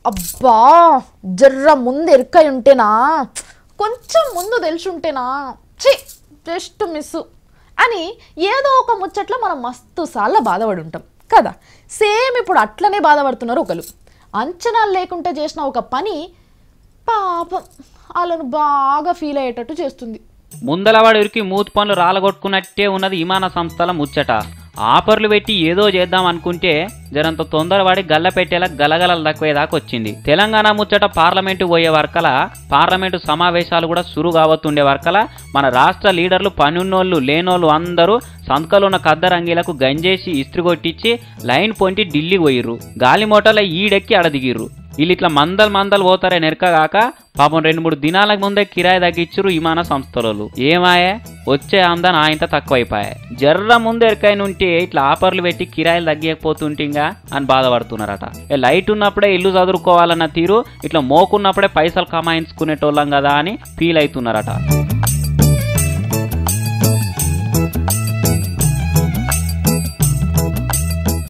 అబ్బా జర్ర ముందు ఎరుకై ఉంటేనా, కొంచెం ముందు తెలిసి ఉంటేనా, చి జస్ట్ మిస్ అని ఏదో ఒక ముచ్చట్లో మనం మస్తు సార్లు బాధపడి ఉంటాం కదా. సేమ్ ఇప్పుడు అట్లనే బాధపడుతున్నారు ఒకరు. అంచనాలు లేకుండా చేసిన ఒక పని పాపం వాళ్ళను బాగా ఫీల్ అయ్యేటట్టు చేస్తుంది. ముందలవాడు ఉరికి మూతి పనులు రాలగొట్టుకున్నట్టే ఉన్నది విమాన సంస్థల ముచ్చట. ఆఫర్లు పెట్టి ఏదో చేద్దాం అనుకుంటే జరంత తొందరవాడి గల్ల పెట్టేలా గలగలలు దక్కువేదాకా వచ్చింది. తెలంగాణ ముచ్చట పార్లమెంటు పోయే వరకల, పార్లమెంటు సమావేశాలు కూడా సురు కావతుండే వరకల మన రాష్ట్ర లీడర్లు పనున్నోళ్ళు లేనోళ్ళు అందరూ సంతకలున్న కద్దరంగీలకు గంజేసి ఇస్త్రి కొట్టించి లైన్ పొంటి ఢిల్లీ పోయిర్రు. గాలి మోటార్ల ఈడెక్కి అడదిగిర్రు. వీళ్ళు ఇట్లా మందలు పోతారే నెరకగాక పాపం 2-3 దినాల ముందే కిరాయి తగ్గించురు విమాన సంస్థలు. ఏమాయే వచ్చే ఆమ్దాన్ ఆయంత తక్కువైపోయాయి. జర్ర ముందు ఎరకైనుంటే ఇట్లా ఆఫర్లు పెట్టి కిరాయిలు తగ్గకపోతుంటింగా అని బాధపడుతున్నారట. లైట్ ఉన్నప్పుడే ఇల్లు చదువుకోవాలన్న తీరు ఇట్లా మోకున్నప్పుడే పైసలు కమాయించుకునేటోళ్ళం కదా అని ఫీల్ అవుతున్నారట.